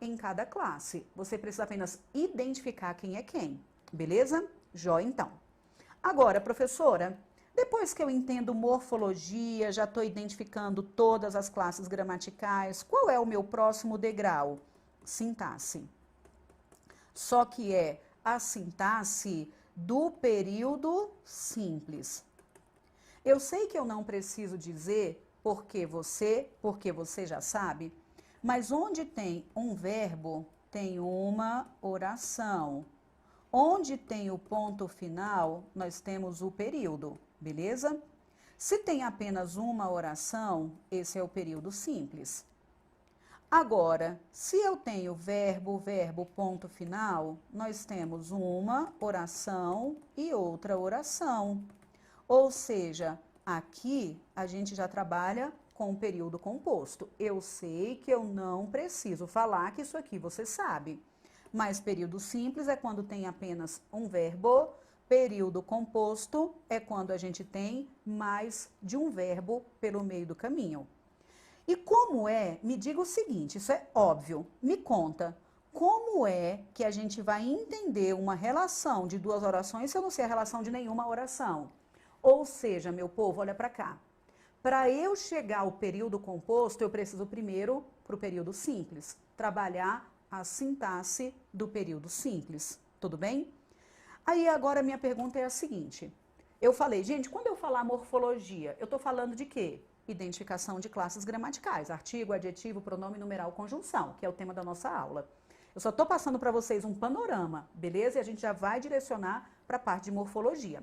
em cada classe. Você precisa apenas identificar quem é quem, beleza? Joia, então. Agora, professora, depois que eu entendo morfologia, já estou identificando todas as classes gramaticais, qual é o meu próximo degrau? Sintaxe. Só que é a sintaxe do período simples. Eu sei que eu não preciso dizer porque você já sabe, mas onde tem um verbo, tem uma oração. Onde tem o ponto final, nós temos o período, beleza? Se tem apenas uma oração, esse é o período simples. Agora, se eu tenho verbo, ponto final, nós temos uma oração e outra oração. Ou seja, aqui a gente já trabalha com o período composto. Eu sei que eu não preciso falar que isso aqui você sabe. Mas período simples é quando tem apenas um verbo, período composto é quando a gente tem mais de um verbo pelo meio do caminho. E como é, me diga o seguinte, isso é óbvio, me conta, como é que a gente vai entender uma relação de duas orações se eu não sei a relação de nenhuma oração? Ou seja, meu povo, olha para cá. Para eu chegar ao período composto, eu preciso primeiro, para o período simples, trabalhar a sintaxe do período simples, tudo bem? Aí agora minha pergunta é a seguinte, eu falei, gente, quando eu falar morfologia, eu estou falando de quê? Identificação de classes gramaticais, artigo, adjetivo, pronome, numeral, conjunção, que é o tema da nossa aula. Eu só estou passando para vocês um panorama, beleza? E a gente já vai direcionar para a parte de morfologia.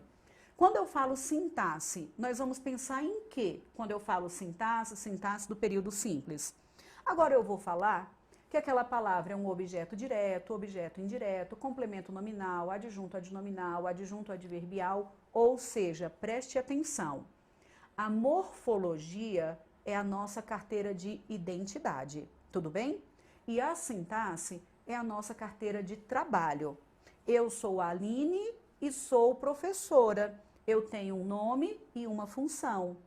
Quando eu falo sintaxe, nós vamos pensar em quê? Quando eu falo sintaxe, sintaxe do período simples. Agora eu vou falar que aquela palavra é um objeto direto, objeto indireto, complemento nominal, adjunto adnominal, adjunto adverbial, ou seja, preste atenção. A morfologia é a nossa carteira de identidade, tudo bem? E a sintaxe é a nossa carteira de trabalho. Eu sou a Aline e sou professora. Eu tenho um nome e uma função.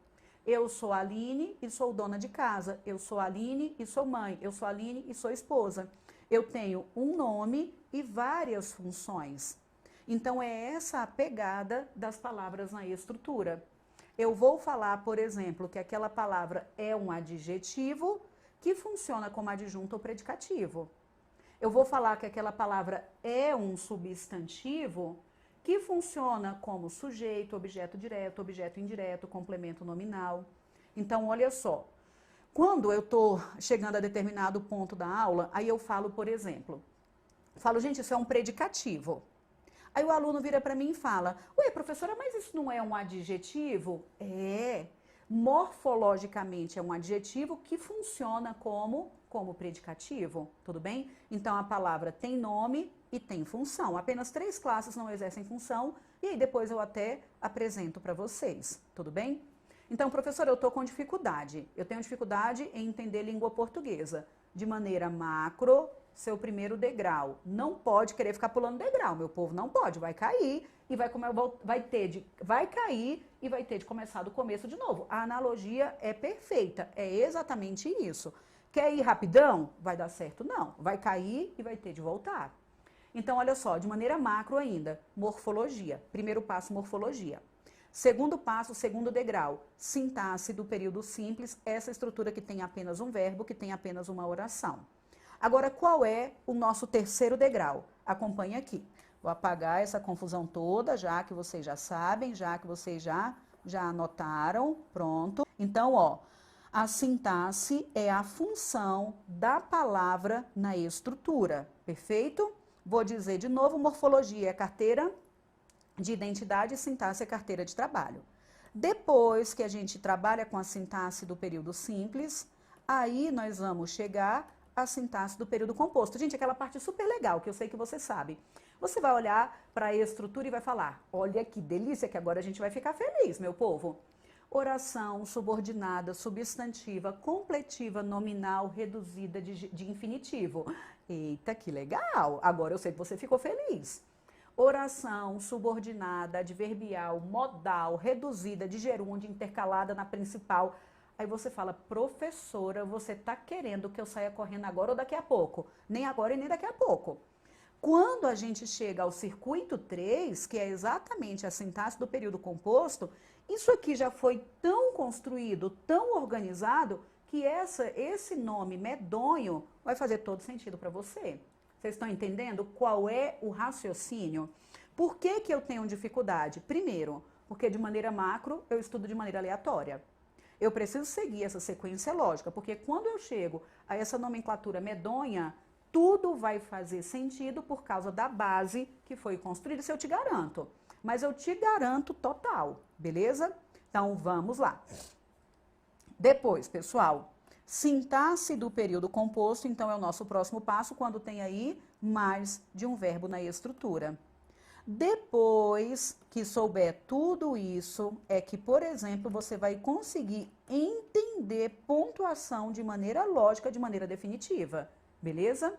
Eu sou a Aline e sou dona de casa. Eu sou a Aline e sou mãe. Eu sou a Aline e sou esposa. Eu tenho um nome e várias funções. Então é essa a pegada das palavras na estrutura. Eu vou falar, por exemplo, que aquela palavra é um adjetivo que funciona como adjunto ou predicativo. Eu vou falar que aquela palavra é um substantivo que funciona como sujeito, objeto direto, objeto indireto, complemento nominal. Então, olha só, quando eu estou chegando a determinado ponto da aula, aí eu falo, por exemplo, gente, isso é um predicativo. Aí o aluno vira para mim e fala, ué, professora, mas isso não é um adjetivo? É, morfologicamente é um adjetivo que funciona como predicativo, tudo bem? Então a palavra tem nome e tem função. Apenas 3 classes não exercem função e aí depois eu até apresento para vocês, tudo bem? Então, professora, eu estou com dificuldade. Eu tenho dificuldade em entender língua portuguesa. De maneira macro, seu primeiro degrau. Não pode querer ficar pulando degrau, meu povo, não pode. Vai cair e vai cair e vai ter de começar do começo de novo. A analogia é perfeita, é exatamente isso. Quer ir rapidão? Vai dar certo? Não. Vai cair e vai ter de voltar. Então, olha só, de maneira macro ainda, morfologia. Primeiro passo, morfologia. Segundo passo, segundo degrau, sintaxe do período simples, essa estrutura que tem apenas um verbo, que tem apenas uma oração. Agora, qual é o nosso terceiro degrau? Acompanhe aqui. Vou apagar essa confusão toda, já que vocês já sabem, já que vocês já anotaram, pronto. Então, ó, a sintaxe é a função da palavra na estrutura, perfeito? Vou dizer de novo, morfologia é carteira de identidade e sintaxe é carteira de trabalho. Depois que a gente trabalha com a sintaxe do período simples, aí nós vamos chegar à sintaxe do período composto. Gente, aquela parte super legal que eu sei que você sabe. Você vai olhar para a estrutura e vai falar, olha que delícia que agora a gente vai ficar feliz, meu povo. Oração, subordinada, substantiva, completiva, nominal, reduzida de infinitivo. Eita, que legal! Agora eu sei que você ficou feliz. Oração, subordinada, adverbial, modal, reduzida, de gerúndio, intercalada na principal. Aí você fala, professora, você está querendo que eu saia correndo agora ou daqui a pouco? Nem agora e nem daqui a pouco. Quando a gente chega ao circuito 3, que é exatamente a sintaxe do período composto, isso aqui já foi tão construído, tão organizado, que esse nome medonho vai fazer todo sentido para você. Vocês estão entendendo qual é o raciocínio? Por que que eu tenho dificuldade? Primeiro, porque de maneira macro eu estudo de maneira aleatória. Eu preciso seguir essa sequência lógica, porque quando eu chego a essa nomenclatura medonha, tudo vai fazer sentido por causa da base que foi construída, isso eu te garanto. Mas eu te garanto total, beleza? Então, vamos lá. Depois, pessoal, sintaxe do período composto, então é o nosso próximo passo, quando tem aí mais de um verbo na estrutura. Depois que souber tudo isso, é que, por exemplo, você vai conseguir entender pontuação de maneira lógica, de maneira definitiva, beleza?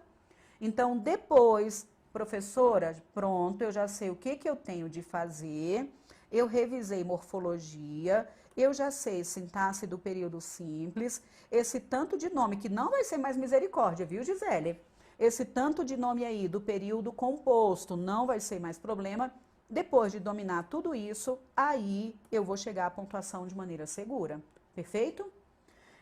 Então, depois, professora, pronto, eu já sei o que eu tenho de fazer, eu revisei morfologia, eu já sei sintaxe do período simples, esse tanto de nome, que não vai ser mais misericórdia, viu, Gisele? Esse tanto de nome aí do período composto não vai ser mais problema. Depois de dominar tudo isso, aí eu vou chegar à pontuação de maneira segura. Perfeito?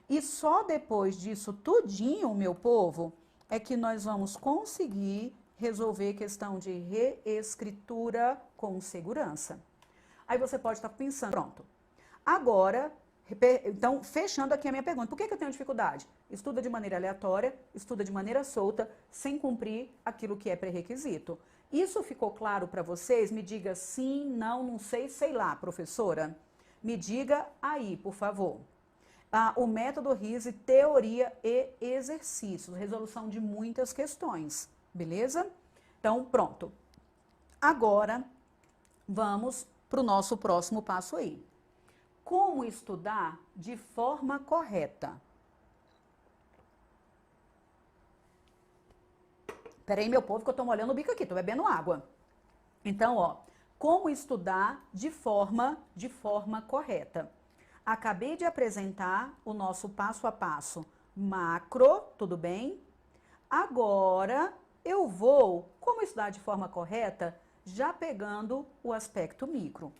E só depois disso tudinho, meu povo, é que nós vamos conseguir resolver questão de reescritura com segurança. Aí você pode estar pensando, pronto, agora, então, fechando aqui a minha pergunta, por que eu tenho dificuldade? Estuda de maneira aleatória, estuda de maneira solta, sem cumprir aquilo que é pré-requisito. Isso ficou claro para vocês? Me diga sim, não sei, sei lá, professora. Me diga aí, por favor. O método RISE, teoria e exercícios, resolução de muitas questões, beleza? Então, pronto. Agora, vamos para o nosso próximo passo aí. Como estudar de forma correta? Peraí, meu povo, que eu tô molhando o bico aqui, tô bebendo água. Então, ó, como estudar de forma correta? Acabei de apresentar o nosso passo a passo macro, tudo bem? Agora, eu vou, como estudar de forma correta, já pegando o aspecto micro.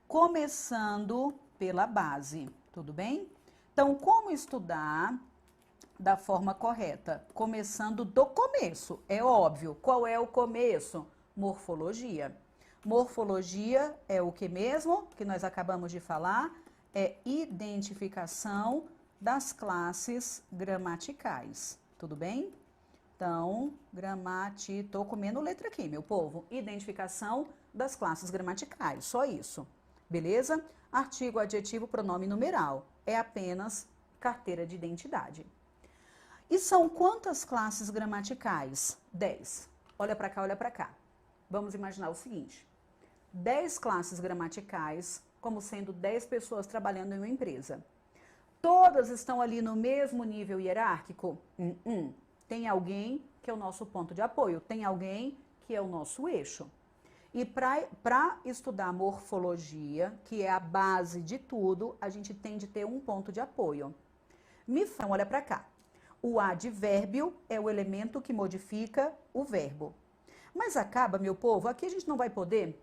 Começando pela base, tudo bem? Então, como estudar da forma correta? Começando do começo, é óbvio. Qual é o começo? Morfologia. Morfologia é o que mesmo que nós acabamos de falar? É identificação das classes gramaticais, tudo bem? Então, tô comendo letra aqui, meu povo. Identificação das classes gramaticais, só isso. Beleza? Artigo, adjetivo, pronome numeral. É apenas carteira de identidade. E são quantas classes gramaticais? 10. Olha para cá, olha para cá. Vamos imaginar o seguinte. 10 classes gramaticais, como sendo 10 pessoas trabalhando em uma empresa. Todas estão ali no mesmo nível hierárquico? Tem alguém que é o nosso ponto de apoio, tem alguém que é o nosso eixo. E para estudar morfologia, que é a base de tudo, a gente tem de ter um ponto de apoio. Então, olha para cá. O advérbio é o elemento que modifica o verbo. Mas acaba, meu povo, aqui a gente não vai poder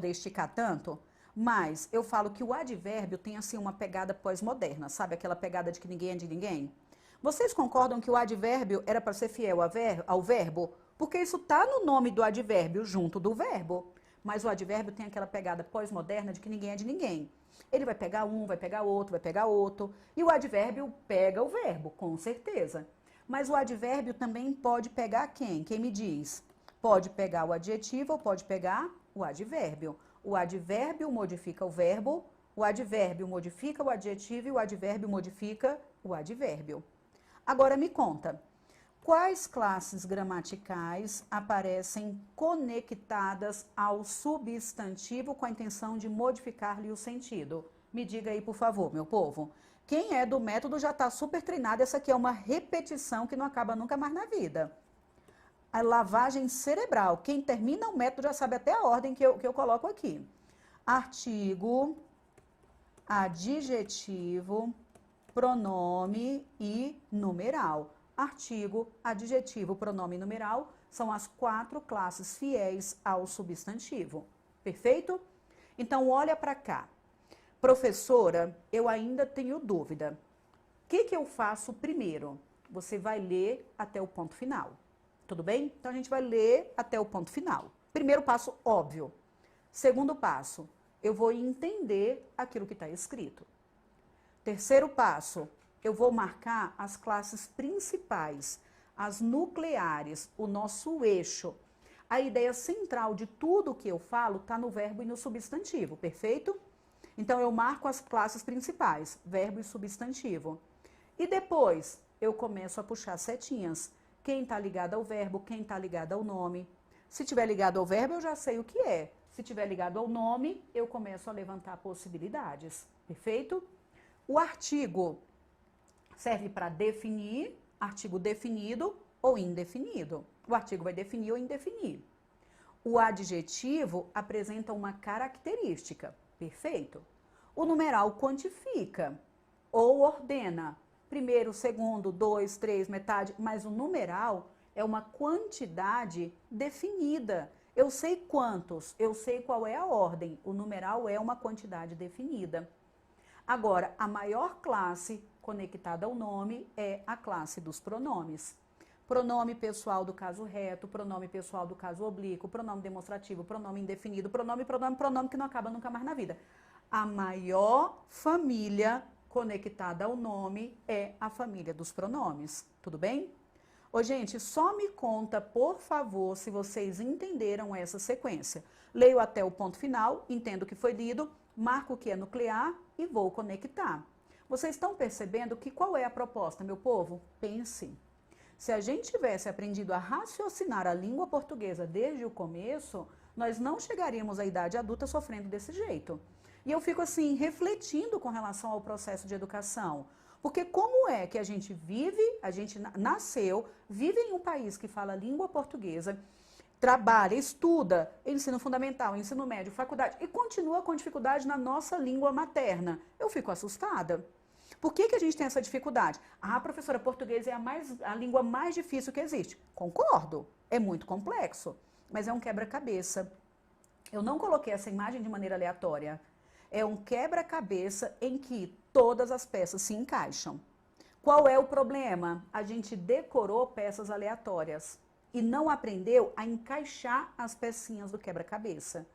esticar tanto, mas eu falo que o advérbio tem assim uma pegada pós-moderna, sabe? Aquela pegada de que ninguém é de ninguém. Vocês concordam que o advérbio era para ser fiel ao verbo? Porque isso está no nome do advérbio junto do verbo. Mas o advérbio tem aquela pegada pós-moderna de que ninguém é de ninguém. Ele vai pegar um, vai pegar outro, vai pegar outro. E o advérbio pega o verbo, com certeza. Mas o advérbio também pode pegar quem? Quem me diz? Pode pegar o adjetivo ou pode pegar o advérbio. O advérbio modifica o verbo, o advérbio modifica o adjetivo e o advérbio modifica o advérbio. Agora me conta, quais classes gramaticais aparecem conectadas ao substantivo com a intenção de modificar-lhe o sentido? Me diga aí, por favor, meu povo. Quem é do método já está super treinado, essa aqui é uma repetição que não acaba nunca mais na vida. A lavagem cerebral. Quem termina o método já sabe até a ordem que eu coloco aqui. Artigo, adjetivo, pronome e numeral. Artigo, adjetivo, pronome e numeral são as 4 classes fiéis ao substantivo. Perfeito? Então, olha para cá. Professora, eu ainda tenho dúvida. O que eu faço primeiro? Você vai ler até o ponto final. Tudo bem? Então, a gente vai ler até o ponto final. Primeiro passo, óbvio. Segundo passo, eu vou entender aquilo que está escrito. Terceiro passo, eu vou marcar as classes principais, as nucleares, o nosso eixo. A ideia central de tudo que eu falo está no verbo e no substantivo, perfeito? Então, eu marco as classes principais, verbo e substantivo. E depois, eu começo a puxar setinhas. Quem está ligado ao verbo, quem está ligado ao nome. Se tiver ligado ao verbo, eu já sei o que é. Se tiver ligado ao nome, eu começo a levantar possibilidades, perfeito? O artigo serve para definir, artigo definido ou indefinido. O artigo vai definir ou indefinir. O adjetivo apresenta uma característica, perfeito? O numeral quantifica ou ordena, primeiro, segundo, 2, 3, metade, mas o numeral é uma quantidade definida. Eu sei quantos, eu sei qual é a ordem, o numeral é uma quantidade definida. Agora, a maior classe conectada ao nome é a classe dos pronomes. Pronome pessoal do caso reto, pronome pessoal do caso oblíquo, pronome demonstrativo, pronome indefinido, pronome que não acaba nunca mais na vida. A maior família conectada ao nome é a família dos pronomes. Tudo bem? Ô, gente, só me conta, por favor, se vocês entenderam essa sequência. Leio até o ponto final, entendo o que foi lido, marco o que é nuclear e vou conectar. Vocês estão percebendo que qual é a proposta, meu povo? Pense. Se a gente tivesse aprendido a raciocinar a língua portuguesa desde o começo, nós não chegaríamos à idade adulta sofrendo desse jeito. E eu fico assim, refletindo com relação ao processo de educação. Porque como é que a gente nasceu, vive em um país que fala língua portuguesa, trabalha, estuda, ensino fundamental, ensino médio, faculdade, e continua com dificuldade na nossa língua materna? Eu fico assustada. Por que a gente tem essa dificuldade? Ah, professora, português é a língua mais difícil que existe. Concordo, é muito complexo, mas é um quebra-cabeça. Eu não coloquei essa imagem de maneira aleatória. É um quebra-cabeça em que todas as peças se encaixam. Qual é o problema? A gente decorou peças aleatórias e não aprendeu a encaixar as pecinhas do quebra-cabeça.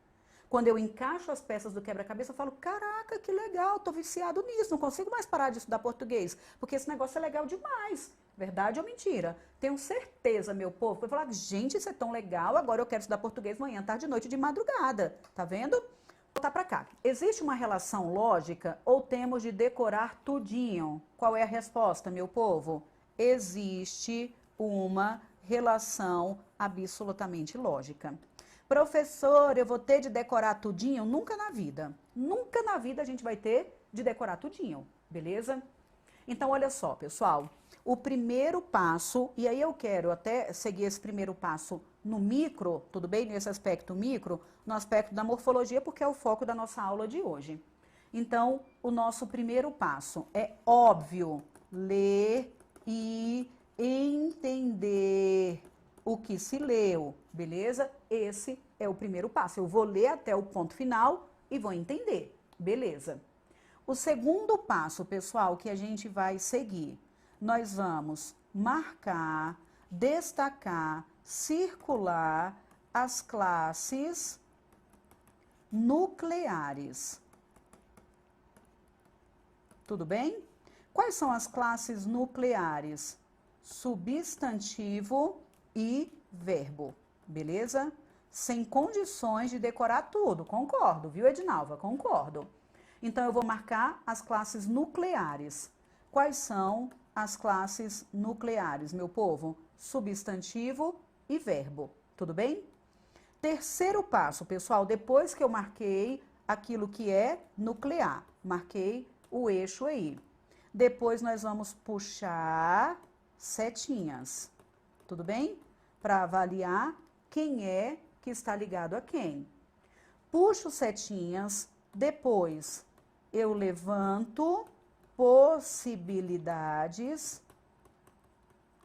Quando eu encaixo as peças do quebra-cabeça, eu falo, caraca, que legal, tô viciado nisso, não consigo mais parar de estudar português, porque esse negócio é legal demais. Verdade ou mentira? Tenho certeza, meu povo, vai falar, gente, isso é tão legal, agora eu quero estudar português manhã, tarde, noite, de madrugada. Tá vendo? Vou voltar para cá. Existe uma relação lógica ou temos de decorar tudinho? Qual é a resposta, meu povo? Existe uma relação absolutamente lógica. Professor, eu vou ter de decorar tudinho? Nunca na vida. Nunca na vida a gente vai ter de decorar tudinho, beleza? Então, olha só, pessoal. O primeiro passo, e aí eu quero até seguir esse primeiro passo no micro, tudo bem? Nesse aspecto micro, no aspecto da morfologia, porque é o foco da nossa aula de hoje. Então, o nosso primeiro passo é óbvio, ler e entender o que se leu, beleza? Esse é o primeiro passo. Eu vou ler até o ponto final e vou entender, beleza? O segundo passo, pessoal, que a gente vai seguir, nós vamos marcar, destacar, circular as classes nucleares. Tudo bem? Quais são as classes nucleares? Substantivo e verbo, beleza? Sem condições de decorar tudo, concordo, viu, Edinalva? Concordo. Então, eu vou marcar as classes nucleares. Quais são as classes nucleares, meu povo? Substantivo e verbo, tudo bem? Terceiro passo, pessoal, depois que eu marquei aquilo que é nuclear, marquei o eixo aí. Depois, nós vamos puxar setinhas, tudo bem? Para avaliar quem é que está ligado a quem. Puxo setinhas, depois eu levanto possibilidades.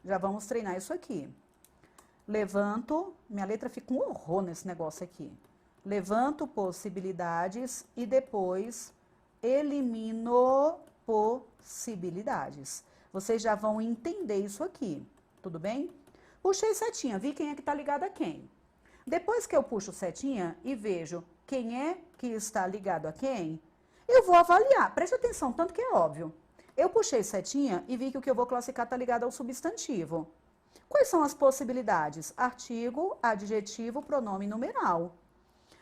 Já vamos treinar isso aqui. Levanto, minha letra fica um horror nesse negócio aqui. Levanto possibilidades e depois elimino possibilidades. Vocês já vão entender isso aqui, tudo bem? Puxei setinha, vi quem é que tá ligado a quem. Depois que eu puxo setinha e vejo quem é que está ligado a quem, eu vou avaliar. Preste atenção, tanto que é óbvio. Eu puxei setinha e vi que o que eu vou classificar está ligado ao substantivo. Quais são as possibilidades? Artigo, adjetivo, pronome numeral.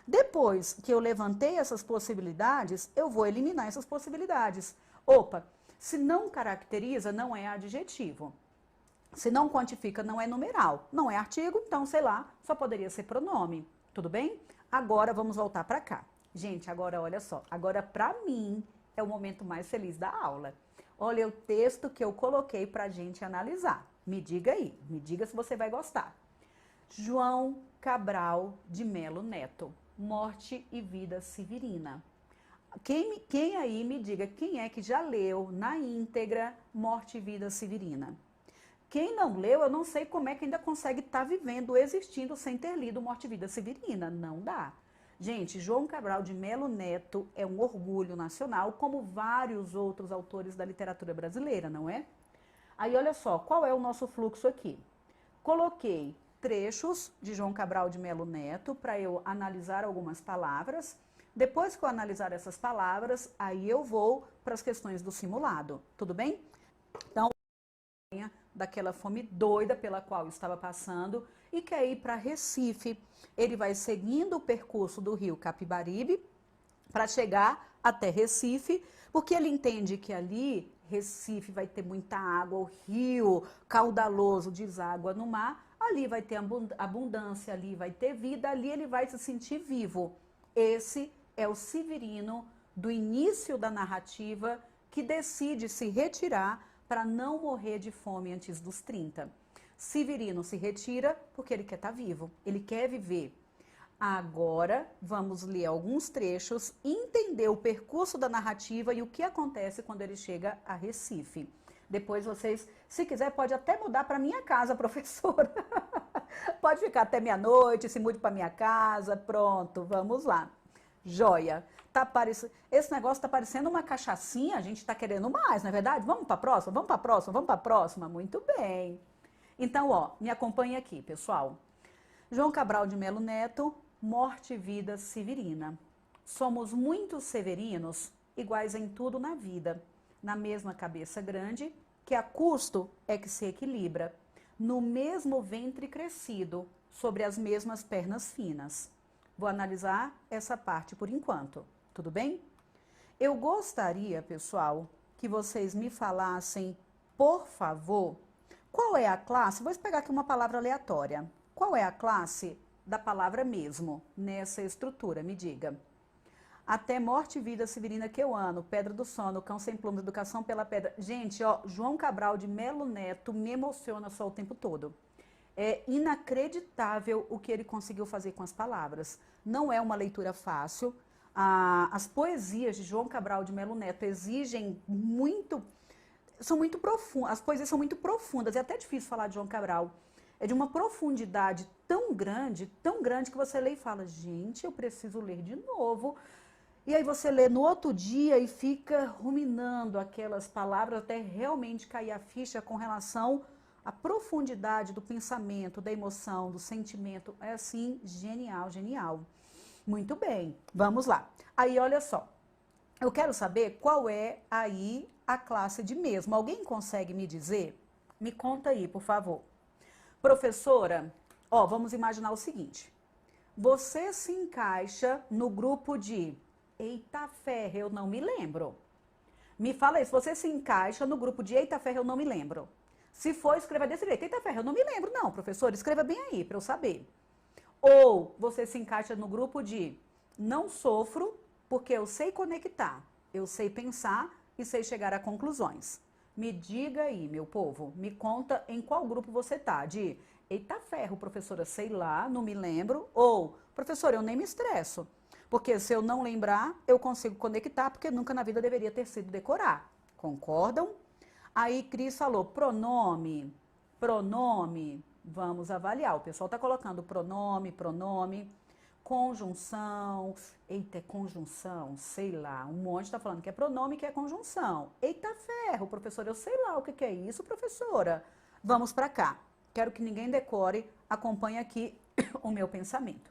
Depois que eu levantei essas possibilidades, eu vou eliminar essas possibilidades. Opa, se não caracteriza, não é adjetivo. Se não quantifica, não é numeral. Não é artigo, então, sei lá, só poderia ser pronome. Tudo bem? Agora vamos voltar para cá. Gente, agora olha só. Agora, para mim, é o momento mais feliz da aula. Olha o texto que eu coloquei para a gente analisar. Me diga aí, me diga se você vai gostar. João Cabral de Melo Neto, Morte e Vida Severina. Quem aí me diga quem é que já leu na íntegra Morte e Vida Severina? Quem não leu, eu não sei como é que ainda consegue estar vivendo, existindo, sem ter lido Morte e Vida Severina. Não dá. Gente, João Cabral de Melo Neto é um orgulho nacional, como vários outros autores da literatura brasileira, não é? Aí, olha só, qual é o nosso fluxo aqui? Coloquei trechos de João Cabral de Melo Neto para eu analisar algumas palavras. Depois que eu analisar essas palavras, aí eu vou para as questões do simulado, tudo bem? Então, daquela fome doida pela qual estava passando e quer ir para Recife. Ele vai seguindo o percurso do rio Capibaribe para chegar até Recife, porque ele entende que ali Recife vai ter muita água, o rio caudaloso deságua no mar, ali vai ter abundância, ali vai ter vida, ali ele vai se sentir vivo. Esse é o Severino do início da narrativa que decide se retirar para não morrer de fome antes dos 30. Severino se retira porque ele quer estar vivo, ele quer viver. Agora, vamos ler alguns trechos, entender o percurso da narrativa e o que acontece quando ele chega a Recife. Depois vocês, se quiser, pode até mudar para minha casa, professora. Pode ficar até meia-noite, se mude para minha casa, pronto, vamos lá. Joia. Esse negócio está parecendo uma cachaçinha, a gente está querendo mais, não é verdade? Vamos para a próxima, vamos para a próxima, vamos para a próxima. Muito bem. Então, ó, me acompanhe aqui, pessoal. João Cabral de Melo Neto, Morte e Vida Severina. Somos muitos severinos, iguais em tudo na vida, na mesma cabeça grande, que a custo é que se equilibra, no mesmo ventre crescido, sobre as mesmas pernas finas. Vou analisar essa parte por enquanto, tudo bem? Eu gostaria, pessoal, que vocês me falassem, por favor, qual é a classe, vou pegar aqui uma palavra aleatória, qual é a classe da palavra mesmo nessa estrutura, me diga. Até Morte e Vida Severina que eu amo, Pedra do Sono, Cão Sem Plumas, Educação pela Pedra. Gente, ó, João Cabral de Melo Neto me emociona só o tempo todo. É inacreditável o que ele conseguiu fazer com as palavras. Não é uma leitura fácil. As poesias de João Cabral de Melo Neto exigem muito, são muito profundas, as poesias são muito profundas, é até difícil falar de João Cabral. É de uma profundidade tão grande que você lê e fala, gente, eu preciso ler de novo. E aí você lê no outro dia e fica ruminando aquelas palavras até realmente cair a ficha com relação à profundidade do pensamento, da emoção, do sentimento. É assim, genial, genial. Muito bem, vamos lá. Aí, olha só, eu quero saber qual é aí a classe de mesmo. Alguém consegue me dizer? Me conta aí, por favor. Professora, ó, vamos imaginar o seguinte. Você se encaixa no grupo de... Eita ferro, eu não me lembro. Me fala aí, se você se encaixa no grupo de Eita ferro, eu não me lembro. Se for, escreva desse jeito. Eita ferro, eu não me lembro. Não, professor, escreva bem aí para eu saber. Ou você se encaixa no grupo de não sofro porque eu sei conectar, eu sei pensar e sei chegar a conclusões. Me diga aí, meu povo, me conta em qual grupo você tá. De eita ferro, professora, sei lá, não me lembro. Ou, professora, eu nem me estresso. Porque se eu não lembrar, eu consigo conectar, porque nunca na vida deveria ter sido decorar. Concordam? Aí Cris falou, pronome, pronome, vamos avaliar. O pessoal está colocando pronome, pronome, conjunção, eita, é conjunção, sei lá, um monte está falando que é pronome, que é conjunção. Eita ferro, professora, eu sei lá o que é isso, professora. Vamos para cá. Quero que ninguém decore, acompanhe aqui o meu pensamento.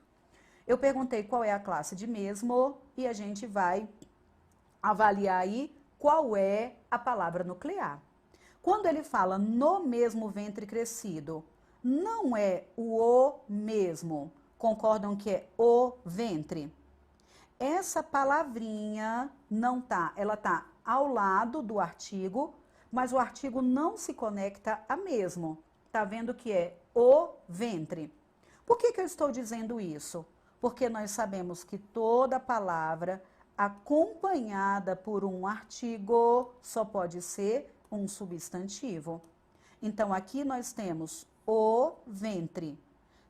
Eu perguntei qual é a classe de mesmo e a gente vai avaliar aí qual é a palavra nuclear. Quando ele fala no mesmo ventre crescido, não é o mesmo. Concordam que é o ventre? Essa palavrinha não tá, ela tá ao lado do artigo, mas o artigo não se conecta a mesmo. Tá vendo que é o ventre? Por que eu estou dizendo isso? Porque nós sabemos que toda palavra acompanhada por um artigo só pode ser um substantivo. Então, aqui nós temos o ventre.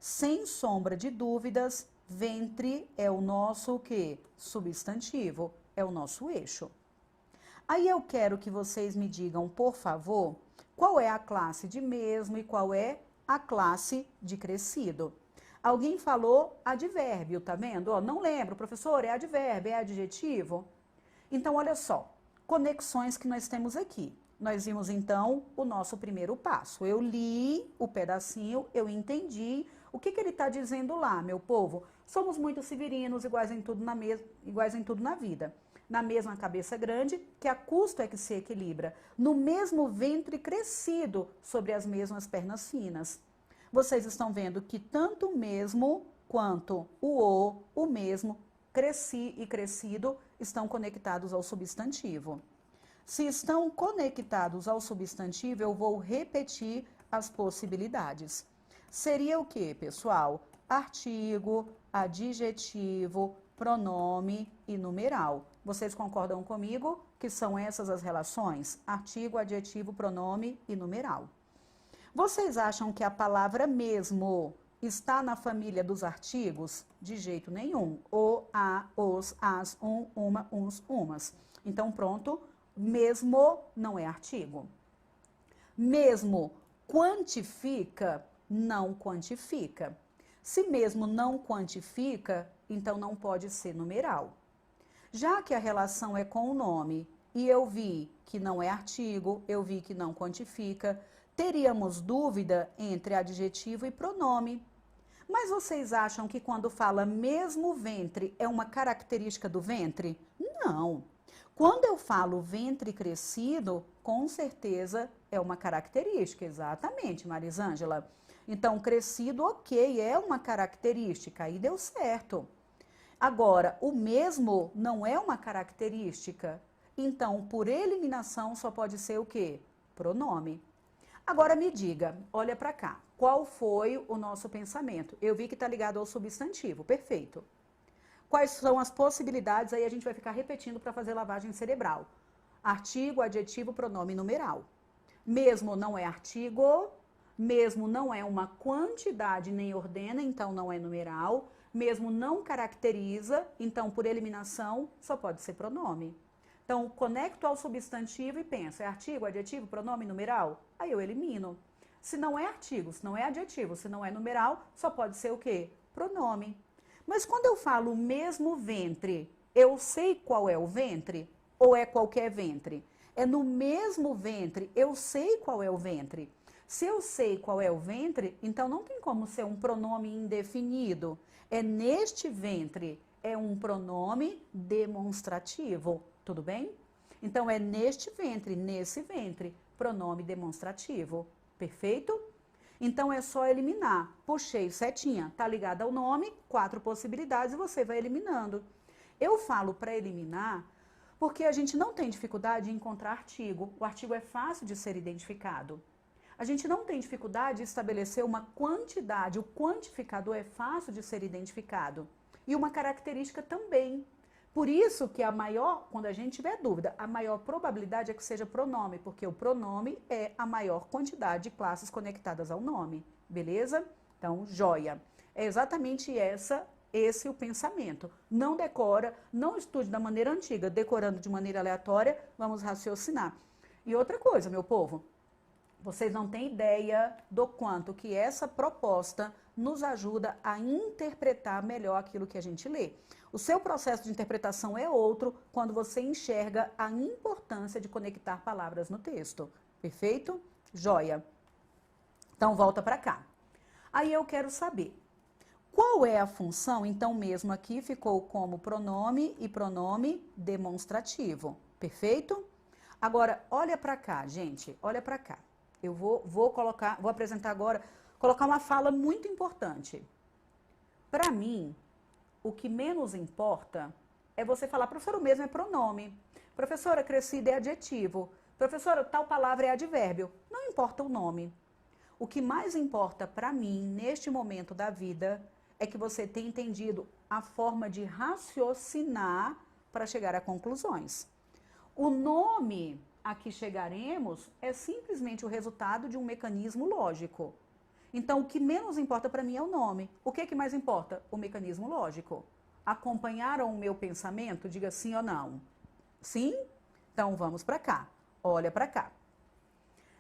Sem sombra de dúvidas, ventre é o nosso o quê? Substantivo, é o nosso eixo. Aí eu quero que vocês me digam, por favor, qual é a classe de mesmo e qual é a classe de crescido. Alguém falou advérbio, tá vendo? Ó, não lembro, professor, é advérbio, é adjetivo? Então, olha só, conexões que nós temos aqui. Nós vimos, então, o nosso primeiro passo. Eu li o pedacinho, eu entendi. O que ele está dizendo lá, meu povo? Somos muito severinos, iguais em tudo na vida. Na mesma cabeça grande, que a custo é que se equilibra. No mesmo ventre crescido, sobre as mesmas pernas finas. Vocês estão vendo que tanto o mesmo quanto o mesmo, cresci e crescido estão conectados ao substantivo. Se estão conectados ao substantivo, eu vou repetir as possibilidades. Seria o que, pessoal? Artigo, adjetivo, pronome e numeral. Vocês concordam comigo que são essas as relações? Artigo, adjetivo, pronome e numeral. Vocês acham que a palavra mesmo está na família dos artigos? De jeito nenhum. O, a, os, as, uma, uns, umas. Então, pronto. Mesmo não é artigo. Mesmo quantifica, não quantifica. Se mesmo não quantifica, então não pode ser numeral. Já que a relação é com o nome e eu vi que não é artigo, eu vi que não quantifica, teríamos dúvida entre adjetivo e pronome. Mas vocês acham que quando fala mesmo ventre é uma característica do ventre? Não. Quando eu falo ventre crescido, com certeza é uma característica, exatamente, Marisângela. Então, crescido, ok, é uma característica, aí deu certo. Agora, o mesmo não é uma característica, então, por eliminação, só pode ser o quê? Pronome. Agora me diga, olha para cá, qual foi o nosso pensamento? Eu vi que está ligado ao substantivo, perfeito. Quais são as possibilidades? Aí a gente vai ficar repetindo para fazer lavagem cerebral. Artigo, adjetivo, pronome numeral. Mesmo não é artigo, mesmo não é uma quantidade nem ordena, então não é numeral. Mesmo não caracteriza, então por eliminação só pode ser pronome. Então conecto ao substantivo e penso, é artigo, adjetivo, pronome numeral? Aí eu elimino. Se não é artigo, se não é adjetivo, se não é numeral, só pode ser o quê? Pronome. Mas quando eu falo mesmo ventre, eu sei qual é o ventre? Ou é qualquer ventre? É no mesmo ventre, eu sei qual é o ventre. Se eu sei qual é o ventre, então não tem como ser um pronome indefinido. É neste ventre, é um pronome demonstrativo, tudo bem? Então é neste ventre, nesse ventre, pronome demonstrativo, perfeito? Então é só eliminar. Puxei setinha, tá ligado ao nome, 4 possibilidades e você vai eliminando. Eu falo para eliminar porque a gente não tem dificuldade em encontrar artigo. O artigo é fácil de ser identificado. A gente não tem dificuldade de estabelecer uma quantidade. O quantificador é fácil de ser identificado. E uma característica também. Por isso que a maior, quando a gente tiver dúvida, a maior probabilidade é que seja pronome, porque o pronome é a maior quantidade de classes conectadas ao nome, beleza? Então, joia. É exatamente essa esse é o pensamento. Não decora, não estude da maneira antiga, decorando de maneira aleatória, vamos raciocinar. E outra coisa, meu povo, vocês não têm ideia do quanto que essa proposta nos ajuda a interpretar melhor aquilo que a gente lê. O seu processo de interpretação é outro quando você enxerga a importância de conectar palavras no texto. Perfeito? Joia. Então, volta para cá. Aí eu quero saber, qual é a função? Então, mesmo aqui ficou como pronome e pronome demonstrativo. Perfeito? Agora, olha para cá, gente. Olha para cá. Eu vou apresentar agora, colocar uma fala muito importante. Para mim, o que menos importa é você falar, professora, o mesmo é pronome. Professora, crescida é adjetivo. Professora, tal palavra é advérbio. Não importa o nome. O que mais importa para mim, neste momento da vida, é que você tenha entendido a forma de raciocinar para chegar a conclusões. O nome a que chegaremos é simplesmente o resultado de um mecanismo lógico. Então, o que menos importa para mim é o nome. O que mais importa? O mecanismo lógico. Acompanharam o meu pensamento? Diga sim ou não. Sim? Então, vamos para cá. Olha para cá.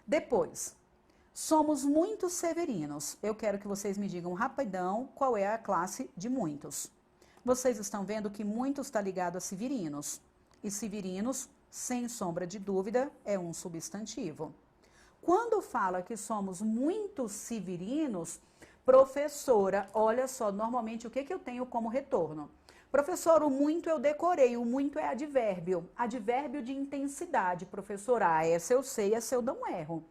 Depois, somos muitos severinos. Eu quero que vocês me digam rapidão qual é a classe de muitos. Vocês estão vendo que muitos está ligado a severinos. E severinos, sem sombra de dúvida, é um substantivo. Quando fala que somos muitos severinos, professora, olha só, normalmente o que eu tenho como retorno? Professor, o muito eu decorei, o muito é advérbio. Advérbio de intensidade, professora. Essa eu sei, essa eu não erro.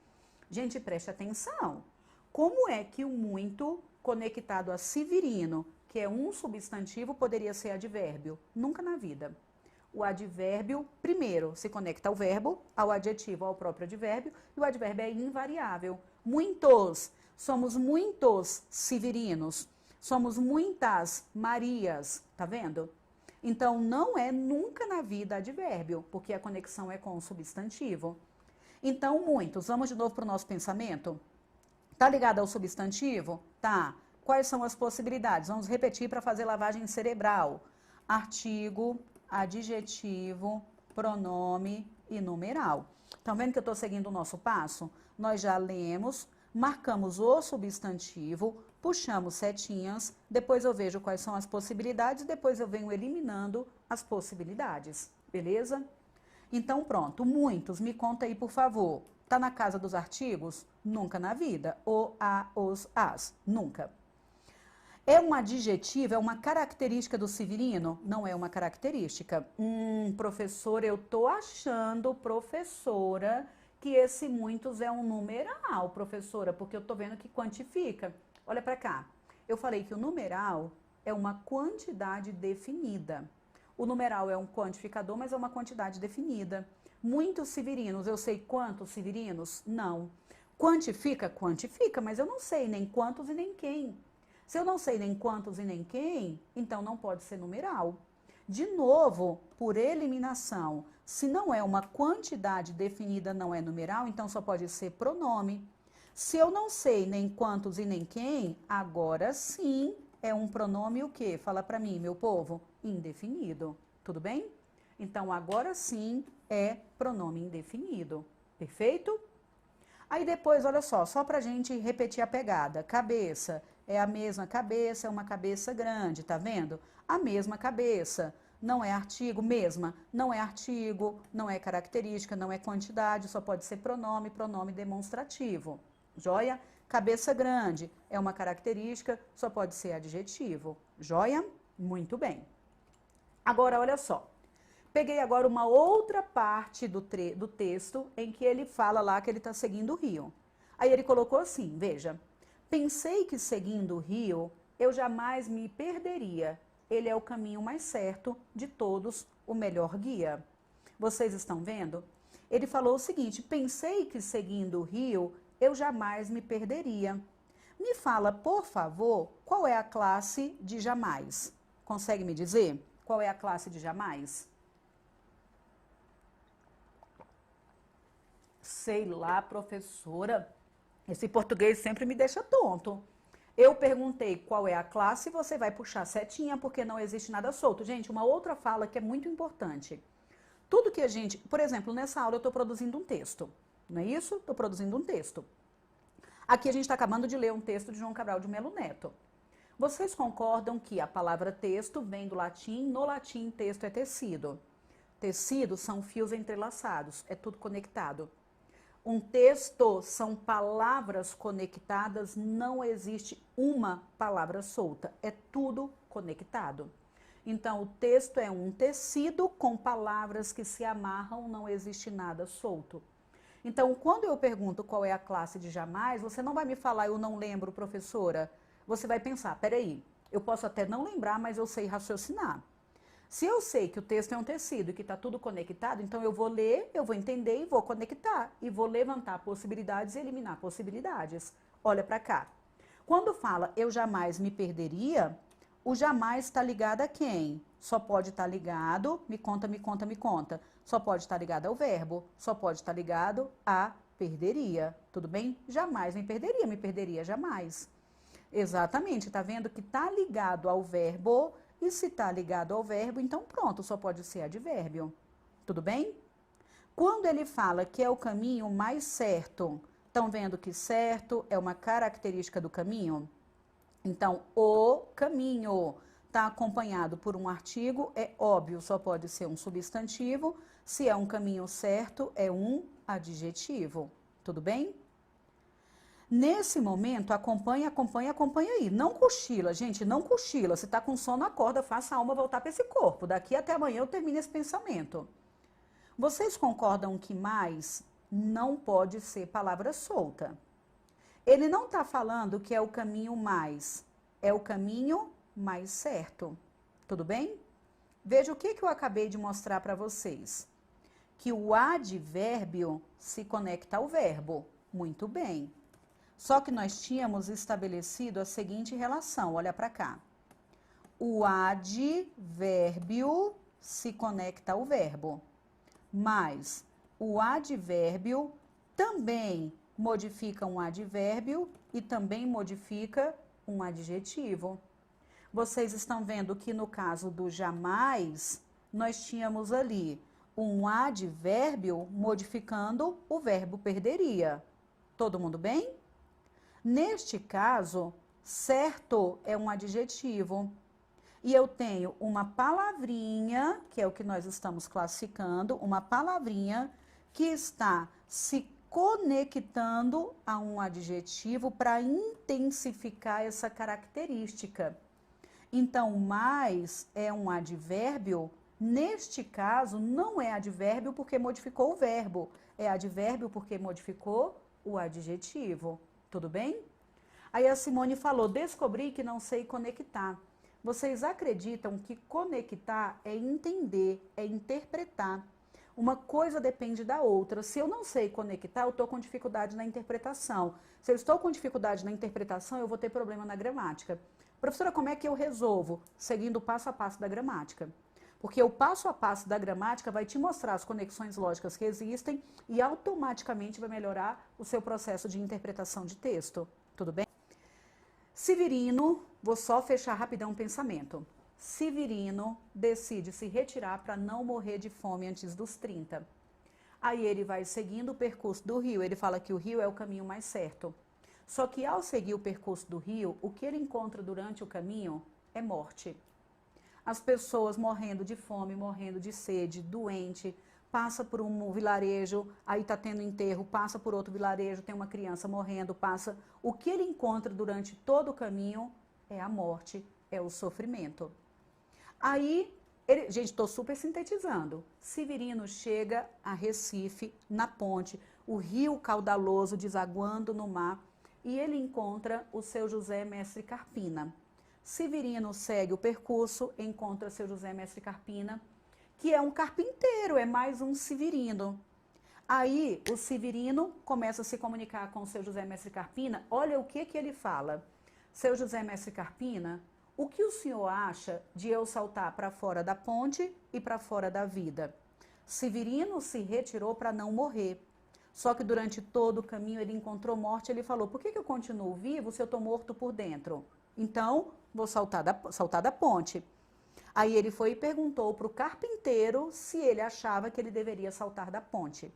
Gente, preste atenção. Como é que o muito conectado a severino, que é um substantivo, poderia ser advérbio? Nunca na vida. O advérbio, primeiro, se conecta ao verbo, ao adjetivo, ao próprio advérbio, e o advérbio é invariável. Muitos, somos muitos severinos, somos muitas Marias, tá vendo? Então, não é nunca na vida advérbio, porque a conexão é com o substantivo. Então, muitos, vamos de novo para o nosso pensamento? Tá ligado ao substantivo? Tá. Quais são as possibilidades? Vamos repetir para fazer lavagem cerebral. Artigo, adjetivo, pronome e numeral. Estão vendo que eu estou seguindo o nosso passo? Nós já lemos, marcamos o substantivo, puxamos setinhas, depois eu vejo quais são as possibilidades, depois eu venho eliminando as possibilidades, beleza? Então pronto, muitos, me conta aí por favor. Tá na casa dos artigos? Nunca na vida. O, a, os, as, nunca. É um adjetivo, é uma característica do severino? Não é uma característica. Professor, eu tô achando, professora, que esse muitos é um numeral, professora, porque eu tô vendo que quantifica. Olha para cá. Eu falei que o numeral é uma quantidade definida. O numeral é um quantificador, mas é uma quantidade definida. Muitos severinos, eu sei quantos severinos? Não. Quantifica? Quantifica, mas eu não sei nem quantos e nem quem. Se eu não sei nem quantos e nem quem, então não pode ser numeral. De novo, por eliminação, se não é uma quantidade definida, não é numeral, então só pode ser pronome. Se eu não sei nem quantos e nem quem, agora sim é um pronome o quê? Fala para mim, meu povo. Indefinido. Tudo bem? Então, agora sim é pronome indefinido. Perfeito? Aí depois, olha só pra gente repetir a pegada. Cabeça. É a mesma cabeça, é uma cabeça grande, tá vendo? A mesma cabeça. Não é artigo, mesma. Não é artigo, não é característica, não é quantidade, só pode ser pronome, pronome demonstrativo. Joia? Cabeça grande é uma característica, só pode ser adjetivo. Joia? Muito bem. Agora, olha só. Peguei agora uma outra parte do texto em que ele fala lá que ele está seguindo o rio. Aí ele colocou assim, veja. Pensei que seguindo o rio, eu jamais me perderia. Ele é o caminho mais certo de todos, o melhor guia. Vocês estão vendo? Ele falou o seguinte, pensei que seguindo o rio, eu jamais me perderia. Me fala, por favor, qual é a classe de jamais? Consegue me dizer? Qual é a classe de jamais? Sei lá, professora. Esse português sempre me deixa tonto. Eu perguntei qual é a classe, você vai puxar setinha, porque não existe nada solto. Gente, uma outra fala que é muito importante. Tudo que a gente... Por exemplo, nessa aula eu estou produzindo um texto. Não é isso? Estou produzindo um texto. Aqui a gente está acabando de ler um texto de João Cabral de Melo Neto. Vocês concordam que a palavra texto vem do latim? No latim, texto é tecido. Tecido são fios entrelaçados, é tudo conectado. Um texto são palavras conectadas, não existe uma palavra solta, é tudo conectado. Então, o texto é um tecido com palavras que se amarram, não existe nada solto. Então, quando eu pergunto qual é a classe de jamais, você não vai me falar, eu não lembro, professora. Você vai pensar, peraí, eu posso até não lembrar, mas eu sei raciocinar. Se eu sei que o texto é um tecido e que está tudo conectado, então eu vou ler, eu vou entender e vou conectar. E vou levantar possibilidades e eliminar possibilidades. Olha para cá. Quando fala eu jamais me perderia, o jamais está ligado a quem? Só pode estar ligado, me conta, me conta, me conta. Só pode estar ligado ao verbo, só pode estar ligado a perderia. Tudo bem? Jamais me perderia jamais. Exatamente, tá vendo que tá ligado ao verbo, e se tá ligado ao verbo, então pronto, só pode ser advérbio. Tudo bem? Quando ele fala que é o caminho mais certo, estão vendo que certo é uma característica do caminho? Então, o caminho está acompanhado por um artigo, é óbvio, só pode ser um substantivo. Se é um caminho certo, é um adjetivo. Tudo bem? Nesse momento, acompanha aí. Não cochila, gente, não cochila. Se está com sono, acorda, faça a alma voltar para esse corpo. Daqui até amanhã eu termino esse pensamento. Vocês concordam que mais não pode ser palavra solta? Ele não está falando que é o caminho mais, é o caminho mais certo. Tudo bem? Veja o que eu acabei de mostrar para vocês. Que o advérbio se conecta ao verbo. Muito bem. Só que nós tínhamos estabelecido a seguinte relação, olha para cá. O advérbio se conecta ao verbo, mas o advérbio também modifica um advérbio e também modifica um adjetivo. Vocês estão vendo que no caso do jamais, nós tínhamos ali um advérbio modificando o verbo perderia. Todo mundo bem? Neste caso, certo é um adjetivo. E eu tenho uma palavrinha, que é o que nós estamos classificando, uma palavrinha que está se conectando a um adjetivo para intensificar essa característica. Então, mais é um advérbio. Neste caso, não é advérbio porque modificou o verbo, é advérbio porque modificou o adjetivo. Tudo bem? Aí a Simone falou, descobri que não sei conectar. Vocês acreditam que conectar é entender, é interpretar. Uma coisa depende da outra. Se eu não sei conectar, eu estou com dificuldade na interpretação. Se eu estou com dificuldade na interpretação, eu vou ter problema na gramática. Professora, como é que eu resolvo? Seguindo o passo a passo da gramática. Porque o passo a passo da gramática vai te mostrar as conexões lógicas que existem e automaticamente vai melhorar o seu processo de interpretação de texto. Tudo bem? Severino, vou só fechar rapidão o pensamento. Severino decide se retirar para não morrer de fome antes dos 30. Aí ele vai seguindo o percurso do rio, ele fala que o rio é o caminho mais certo. Só que ao seguir o percurso do rio, o que ele encontra durante o caminho é morte. As pessoas morrendo de fome, morrendo de sede, doente, passa por um vilarejo, aí está tendo enterro, passa por outro vilarejo, tem uma criança morrendo, passa. O que ele encontra durante todo o caminho é a morte, é o sofrimento. Aí, gente, estou super sintetizando. Severino chega a Recife, na ponte, o rio caudaloso desaguando no mar, e ele encontra o seu José Mestre Carpina. Severino segue o percurso, encontra seu José Mestre Carpina, que é um carpinteiro, é mais um Severino. Aí o Severino começa a se comunicar com o seu José Mestre Carpina, olha o que ele fala. Seu José Mestre Carpina, o que o senhor acha de eu saltar para fora da ponte e para fora da vida? Severino se retirou para não morrer. Só que durante todo o caminho ele encontrou morte, ele falou, por que eu continuo vivo se eu estou morto por dentro? Então, vou saltar da ponte. Aí ele foi e perguntou para o carpinteiro se ele achava que ele deveria saltar da ponte.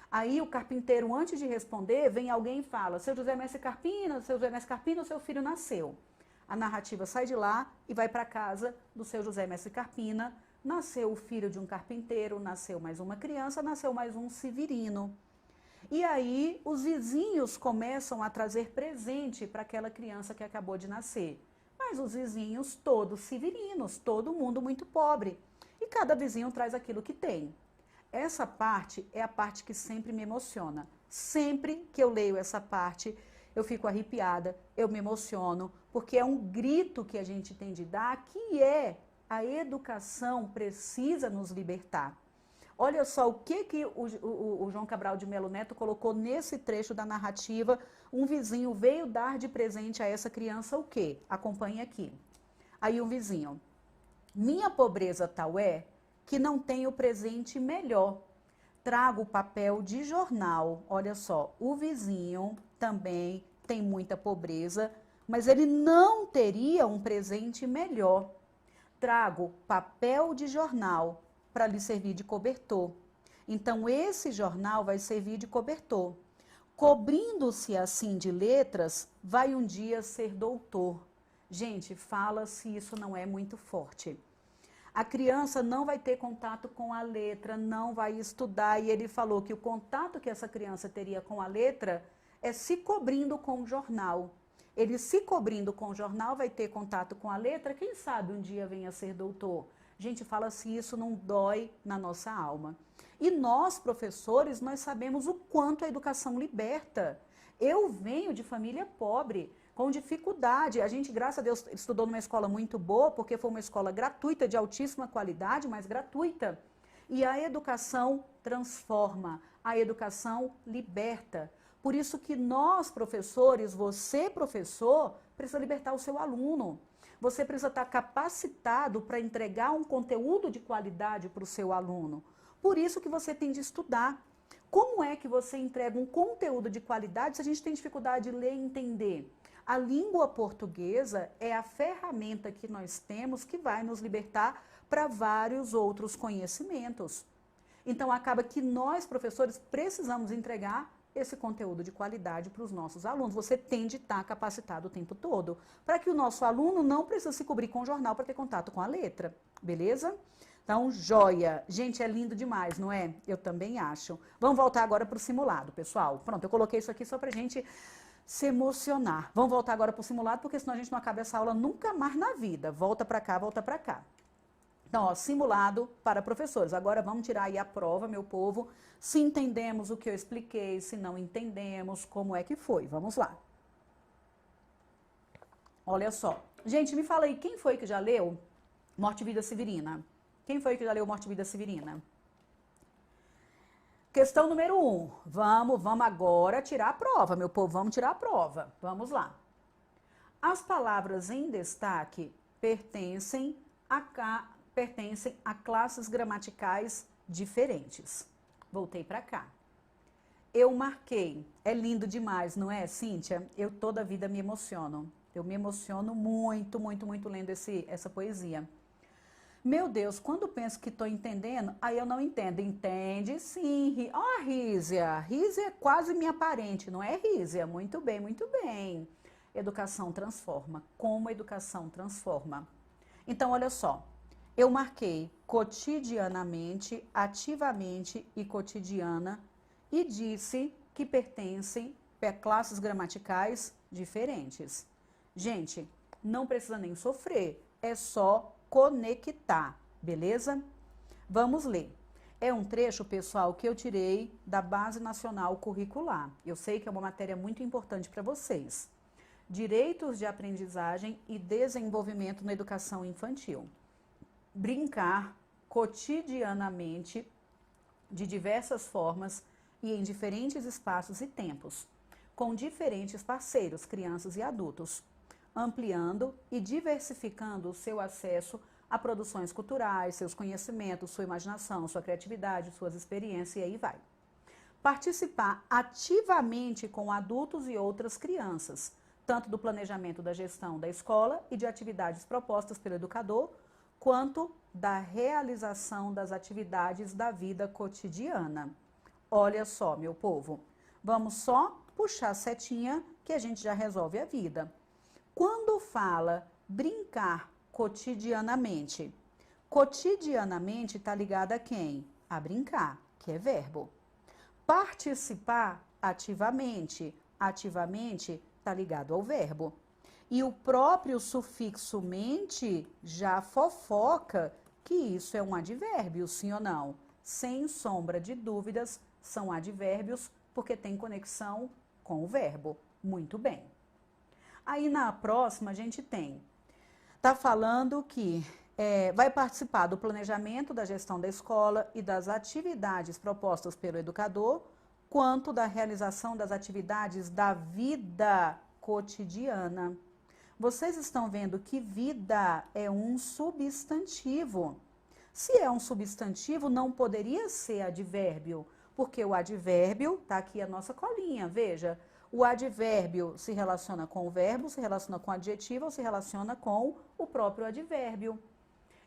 Aí o carpinteiro, antes de responder, vem alguém e fala, seu José Mestre Carpina, o seu filho nasceu. A narrativa sai de lá e vai para a casa do seu José Mestre Carpina. Nasceu o filho de um carpinteiro, nasceu mais uma criança, nasceu mais um severino. E aí os vizinhos começam a trazer presente para aquela criança que acabou de nascer. Mas os vizinhos todos severinos, todo mundo muito pobre. E cada vizinho traz aquilo que tem. Essa parte é a parte que sempre me emociona. Sempre que eu leio essa parte, eu fico arrepiada, eu me emociono, porque é um grito que a gente tem de dar, que é a educação precisa nos libertar. Olha só o que o João Cabral de Melo Neto colocou nesse trecho da narrativa. Um vizinho veio dar de presente a essa criança o quê? Acompanhe aqui. Aí um vizinho, minha pobreza tal é que não tenho presente melhor. Trago papel de jornal. Olha só, o vizinho também tem muita pobreza, mas ele não teria um presente melhor. Trago papel de jornal para lhe servir de cobertor. Então, esse jornal vai servir de cobertor. Cobrindo-se assim de letras, vai um dia ser doutor. Gente, fala se isso não é muito forte. A criança não vai ter contato com a letra, não vai estudar. E ele falou que o contato que essa criança teria com a letra é se cobrindo com o jornal. Ele se cobrindo com o jornal vai ter contato com a letra, quem sabe um dia venha a ser doutor. Gente, fala se isso não dói na nossa alma. E nós, professores, nós sabemos o quanto a educação liberta. Eu venho de família pobre, com dificuldade. A gente, graças a Deus, estudou numa escola muito boa, porque foi uma escola gratuita, de altíssima qualidade, mas gratuita. E a educação transforma, a educação liberta. Por isso que nós, professores, você, professor, precisa libertar o seu aluno. Você precisa estar capacitado para entregar um conteúdo de qualidade para o seu aluno. Por isso que você tem de estudar. Como é que você entrega um conteúdo de qualidade se a gente tem dificuldade de ler e entender? A língua portuguesa é a ferramenta que nós temos que vai nos libertar para vários outros conhecimentos. Então, acaba que nós, professores, precisamos entregar esse conteúdo de qualidade para os nossos alunos. Você tem de estar capacitado o tempo todo, para que o nosso aluno não precise se cobrir com o jornal para ter contato com a letra, beleza? Então, joia. Gente, é lindo demais, não é? Eu também acho. Vamos voltar agora para o simulado, pessoal. Pronto, eu coloquei isso aqui só para a gente se emocionar. Vamos voltar agora para o simulado, porque senão a gente não acaba essa aula nunca mais na vida. Volta para cá, volta para cá. Então, ó, simulado para professores. Agora vamos tirar aí a prova, meu povo, se entendemos o que eu expliquei, se não entendemos, como é que foi. Vamos lá. Olha só. Gente, me fala aí, quem foi que já leu Morte e Vida Severina? Quem foi que já leu Morte e Vida Severina? Questão número 1. Vamos agora tirar a prova, meu povo. Vamos tirar a prova. Vamos lá. As palavras em destaque pertencem a classes gramaticais diferentes. Voltei para cá. Eu marquei. É lindo demais, não é, Cíntia? Eu toda a vida me emociono. Eu me emociono muito, muito, muito lendo essa poesia. Meu Deus, quando penso que estou entendendo, aí eu não entendo. Entende? Sim. Ó, Rízia. Rízia é quase minha parente, não é, Rízia? Muito bem, muito bem. Educação transforma. Como a educação transforma? Então, olha só. Eu marquei cotidianamente, ativamente e cotidiana e disse que pertencem a classes gramaticais diferentes. Gente, não precisa nem sofrer, é só conectar, beleza? Vamos ler. É um trecho, pessoal, que eu tirei da Base Nacional Curricular. Eu sei que é uma matéria muito importante para vocês. Direitos de aprendizagem e desenvolvimento na educação infantil. Brincar cotidianamente, de diversas formas e em diferentes espaços e tempos, com diferentes parceiros, crianças e adultos, ampliando e diversificando o seu acesso a produções culturais, seus conhecimentos, sua imaginação, sua criatividade, suas experiências e aí vai. Participar ativamente com adultos e outras crianças, tanto do planejamento da gestão da escola e de atividades propostas pelo educador, quanto da realização das atividades da vida cotidiana. Olha só, meu povo, vamos só puxar a setinha que a gente já resolve a vida. Quando fala brincar cotidianamente, cotidianamente está ligado a quem? A brincar, que é verbo. Participar ativamente, ativamente está ligado ao verbo. E o próprio sufixo mente já fofoca que isso é um advérbio, sim ou não? Sem sombra de dúvidas, são advérbios porque tem conexão com o verbo. Muito bem. Aí na próxima a gente tá falando que vai participar do planejamento da gestão da escola e das atividades propostas pelo educador, quanto da realização das atividades da vida cotidiana. Vocês estão vendo que vida é um substantivo. Se é um substantivo, não poderia ser advérbio, porque o advérbio, tá aqui a nossa colinha, veja. O advérbio se relaciona com o verbo, se relaciona com o adjetivo ou se relaciona com o próprio advérbio.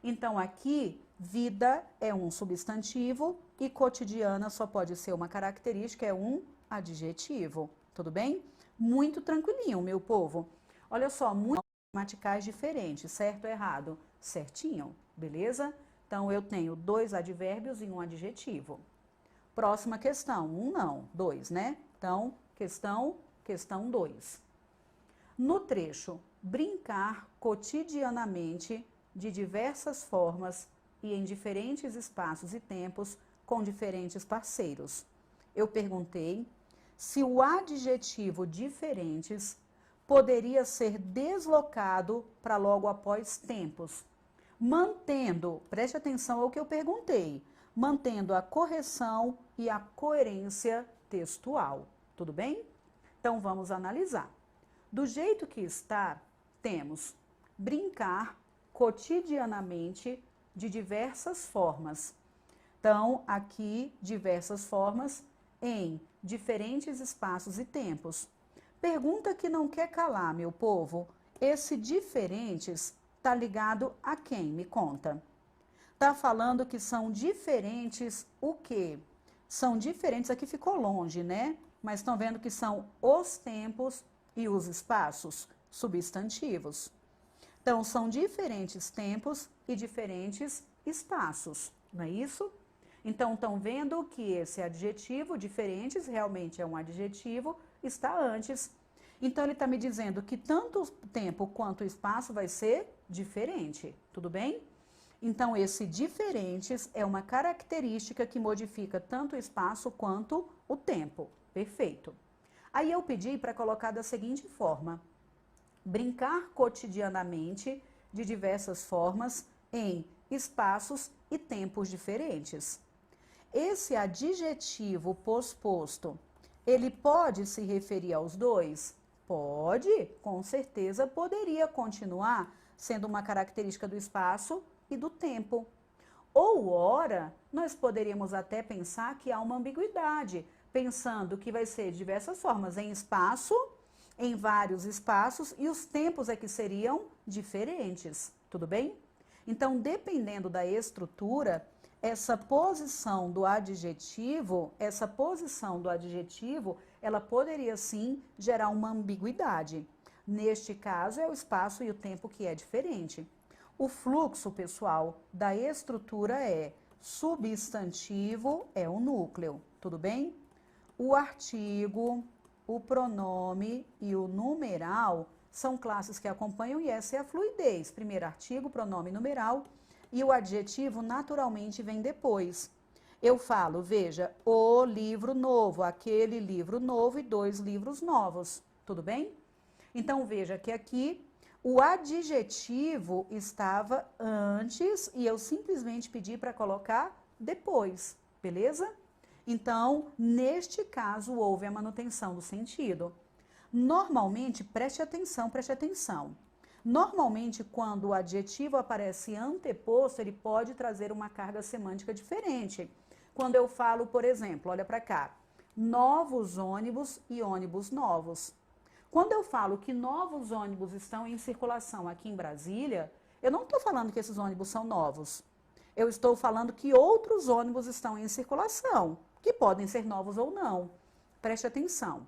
Então, aqui, vida é um substantivo e cotidiana só pode ser uma característica, é um adjetivo. Tudo bem? Muito tranquilinho, meu povo. Olha só, muitos gramaticais diferentes, certo ou errado? Certinho, beleza? Então, eu tenho 2 advérbios e um adjetivo. Próxima questão, 1 não, 2, né? Então, questão 2. No trecho, brincar cotidianamente de diversas formas e em diferentes espaços e tempos com diferentes parceiros. Eu perguntei se o adjetivo diferentes poderia ser deslocado para logo após tempos, mantendo, preste atenção ao que eu perguntei, mantendo a correção e a coerência textual. Tudo bem? Então vamos analisar. Do jeito que está, temos brincar cotidianamente de diversas formas. Então, aqui, diversas formas em diferentes espaços e tempos. Pergunta que não quer calar, meu povo. Esse diferentes está ligado a quem? Me conta. Está falando que são diferentes o quê? São diferentes, aqui ficou longe, né? Mas estão vendo que são os tempos e os espaços substantivos. Então, são diferentes tempos e diferentes espaços, não é isso? Então, estão vendo que esse adjetivo, diferentes, realmente é um adjetivo, está antes. Então, ele está me dizendo que tanto o tempo quanto o espaço vai ser diferente, tudo bem? Então, esse diferentes é uma característica que modifica tanto o espaço quanto o tempo. Perfeito. Aí eu pedi para colocar da seguinte forma: brincar cotidianamente de diversas formas em espaços e tempos diferentes. Esse adjetivo posposto, ele pode se referir aos dois? Pode, com certeza poderia continuar sendo uma característica do espaço e do tempo. Ou, ora, nós poderíamos até pensar que há uma ambiguidade, pensando que vai ser de diversas formas, em espaço, em vários espaços, e os tempos é que seriam diferentes, tudo bem? Então, dependendo da estrutura, essa posição do adjetivo, ela poderia sim gerar uma ambiguidade. Neste caso, é o espaço e o tempo que é diferente. O fluxo, pessoal, da estrutura é substantivo, é o núcleo, tudo bem? O artigo, o pronome e o numeral são classes que acompanham e essa é a fluidez. Primeiro artigo, pronome e numeral, e o adjetivo naturalmente vem depois. Eu falo, veja, o livro novo, aquele livro novo e 2 livros novos, tudo bem? Então, veja que aqui o adjetivo estava antes e eu simplesmente pedi para colocar depois, beleza? Então, neste caso, houve a manutenção do sentido. Normalmente, preste atenção. Normalmente, quando o adjetivo aparece anteposto, ele pode trazer uma carga semântica diferente. Quando eu falo, por exemplo, olha para cá, novos ônibus e ônibus novos. Quando eu falo que novos ônibus estão em circulação aqui em Brasília, eu não estou falando que esses ônibus são novos. Eu estou falando que outros ônibus estão em circulação, que podem ser novos ou não. Preste atenção.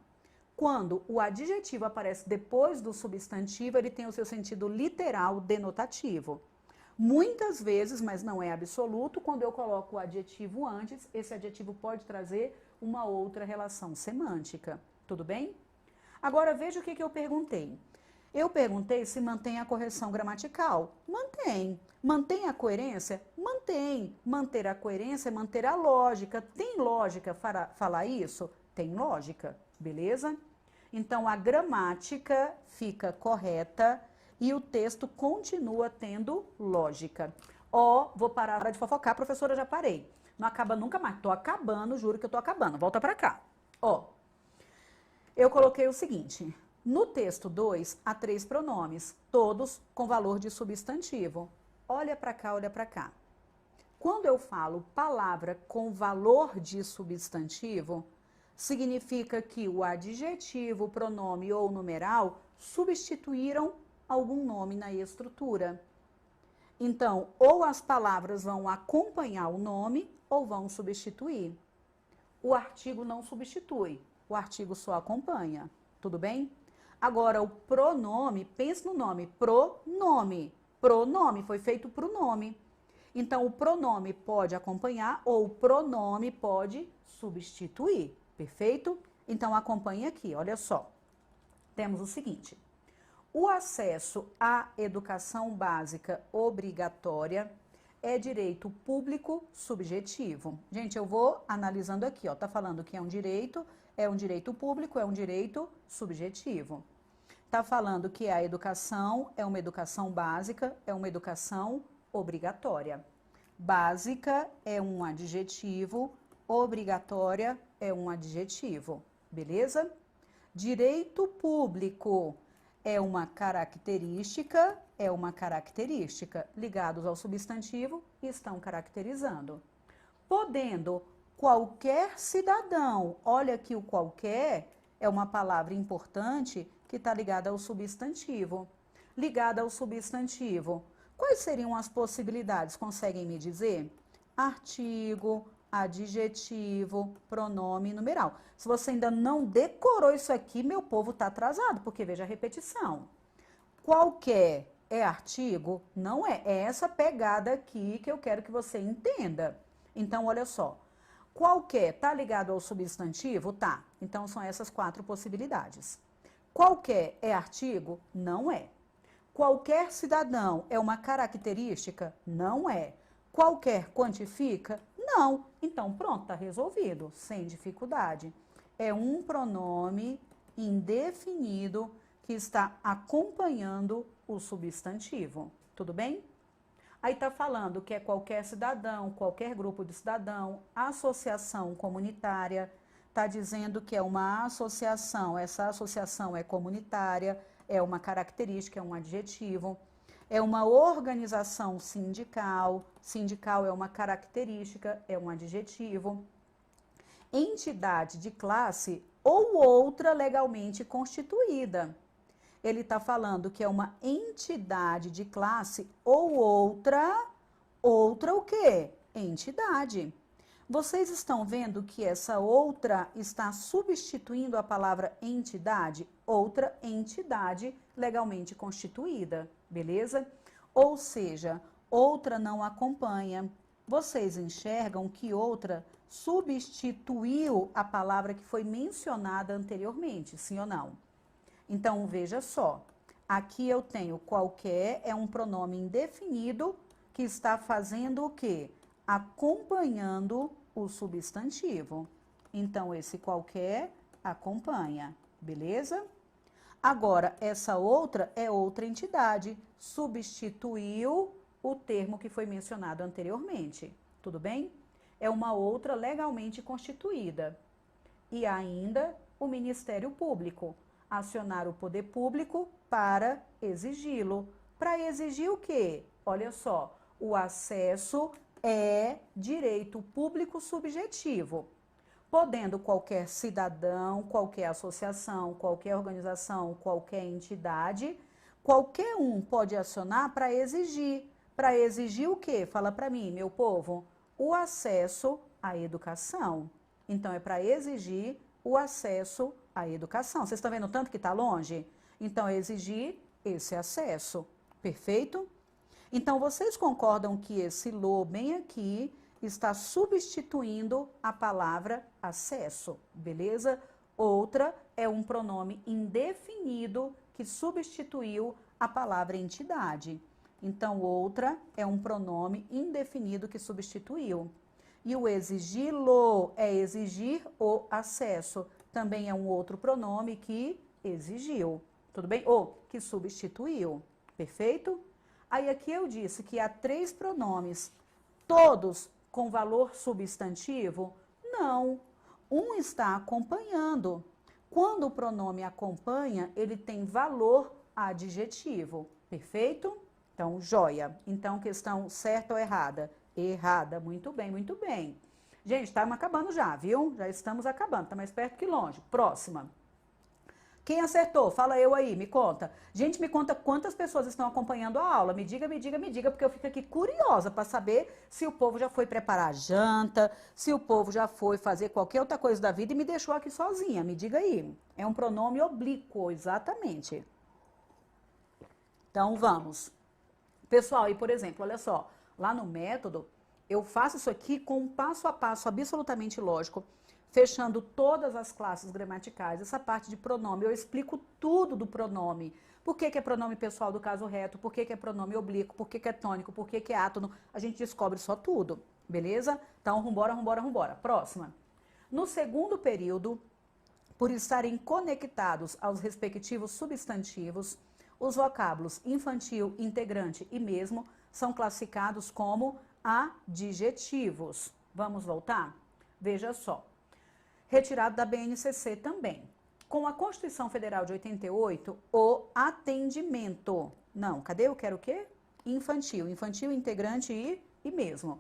Quando o adjetivo aparece depois do substantivo, ele tem o seu sentido literal denotativo. Muitas vezes, mas não é absoluto, quando eu coloco o adjetivo antes, esse adjetivo pode trazer uma outra relação semântica. Tudo bem? Agora veja o que eu perguntei. Eu perguntei se mantém a correção gramatical. Mantém. Mantém a coerência? Mantém. Manter a coerência é manter a lógica. Tem lógica falar isso? Tem lógica, beleza? Então a gramática fica correta e o texto continua tendo lógica. Ó, vou parar de fofocar, professora, já parei. Não acaba nunca mais. Tô acabando, juro que eu tô acabando. Volta pra cá. Ó, eu coloquei o seguinte. No texto 2, há 3 pronomes, todos com valor de substantivo. Olha pra cá, olha pra cá. Quando eu falo palavra com valor de substantivo, significa que o adjetivo, o pronome ou numeral substituíram algum nome na estrutura. Então, ou as palavras vão acompanhar o nome ou vão substituir. O artigo não substitui, o artigo só acompanha. Tudo bem? Agora, o pronome, pense no nome, pronome. Pronome foi feito para o nome. Então, o pronome pode acompanhar ou o pronome pode substituir. Perfeito? Então, acompanhe aqui, olha só. Temos o seguinte. O acesso à educação básica obrigatória é direito público subjetivo. Gente, eu vou analisando aqui, ó. Tá falando que é um direito público, é um direito subjetivo. Tá falando que a educação é uma educação básica, é uma educação obrigatória. Básica é um adjetivo, obrigatória é um adjetivo, beleza? Direito público é uma característica, ligados ao substantivo e estão caracterizando. Podendo qualquer cidadão, olha que o qualquer é uma palavra importante que está ligada ao substantivo. Ligada ao substantivo, quais seriam as possibilidades? Conseguem me dizer? Artigo, adjetivo, pronome, numeral. Se você ainda não decorou isso aqui, meu povo está atrasado, porque veja a repetição. Qualquer é artigo? Não é. É essa pegada aqui que eu quero que você entenda. Então, olha só. Qualquer está ligado ao substantivo? Tá. Então, são essas 4 possibilidades. Qualquer é artigo? Não é. Qualquer cidadão é uma característica? Não é. Qualquer quantifica? Não. Então, pronto, está resolvido, sem dificuldade. É um pronome indefinido que está acompanhando o substantivo. Tudo bem? Aí está falando que é qualquer cidadão, qualquer grupo de cidadão, associação comunitária. Está dizendo que é uma associação, essa associação é comunitária, é uma característica, é um adjetivo. É uma organização sindical, sindical é uma característica, é um adjetivo. Entidade de classe ou outra legalmente constituída. Ele está falando que é uma entidade de classe ou outra o quê? Entidade. Vocês estão vendo que essa outra está substituindo a palavra entidade? Outra entidade legalmente constituída, beleza? Ou seja, outra não acompanha. Vocês enxergam que outra substituiu a palavra que foi mencionada anteriormente, sim ou não? Então, veja só. Aqui eu tenho qualquer, é um pronome indefinido que está fazendo o quê? Acompanhando o substantivo. Então, esse qualquer acompanha, beleza? Agora, essa outra é outra entidade, substituiu o termo que foi mencionado anteriormente, tudo bem? É uma outra legalmente constituída. E ainda o Ministério Público, acionar o poder público para exigi-lo. Para exigir o quê? Olha só, o acesso é direito público subjetivo. podendo qualquer cidadão, qualquer associação, qualquer organização, qualquer entidade, qualquer um pode acionar para exigir. Para exigir o quê? Fala para mim, meu povo. O acesso à educação. Então, é para exigir o acesso à educação. Vocês estão vendo tanto que está longe? Então, é exigir esse acesso. Perfeito? Então, vocês concordam que esse lo bem aqui está substituindo a palavra acesso, beleza? Outra é um pronome indefinido que substituiu a palavra entidade. Então, outra é um pronome indefinido que substituiu. E o exigi-lo é exigir o acesso. Também é um outro pronome que exigiu. Tudo bem? Ou que substituiu. Perfeito? Aí aqui eu disse que há 3 pronomes, todos com valor substantivo? Não. Um está acompanhando. Quando o pronome acompanha, ele tem valor adjetivo. Perfeito? Então, joia. Então, questão certa ou errada? Errada. Muito bem, muito bem. Gente, estamos acabando já, viu? Já estamos acabando. Está mais perto que longe. Próxima. Quem acertou? Fala eu aí, me conta. Gente, me conta quantas pessoas estão acompanhando a aula. Me diga, porque eu fico aqui curiosa para saber se o povo já foi preparar a janta, se o povo já foi fazer qualquer outra coisa da vida e me deixou aqui sozinha. Me diga aí. É um pronome oblíquo, exatamente. Então, vamos. Pessoal, e por exemplo, olha só, lá no método, eu faço isso aqui com um passo a passo absolutamente lógico, fechando todas as classes gramaticais, essa parte de pronome, eu explico tudo do pronome. Por que é pronome pessoal do caso reto, por que é pronome oblíquo, por que é tônico, por que é átono, a gente descobre só tudo, beleza? Então, vambora. Próxima. No segundo período, por estarem conectados aos respectivos substantivos, os vocábulos infantil, integrante e mesmo são classificados como adjetivos. Vamos voltar? Veja só. Retirado da BNCC também. Com a Constituição Federal de 88, o atendimento. Não, cadê? Eu quero o quê? Infantil. Infantil, integrante e mesmo.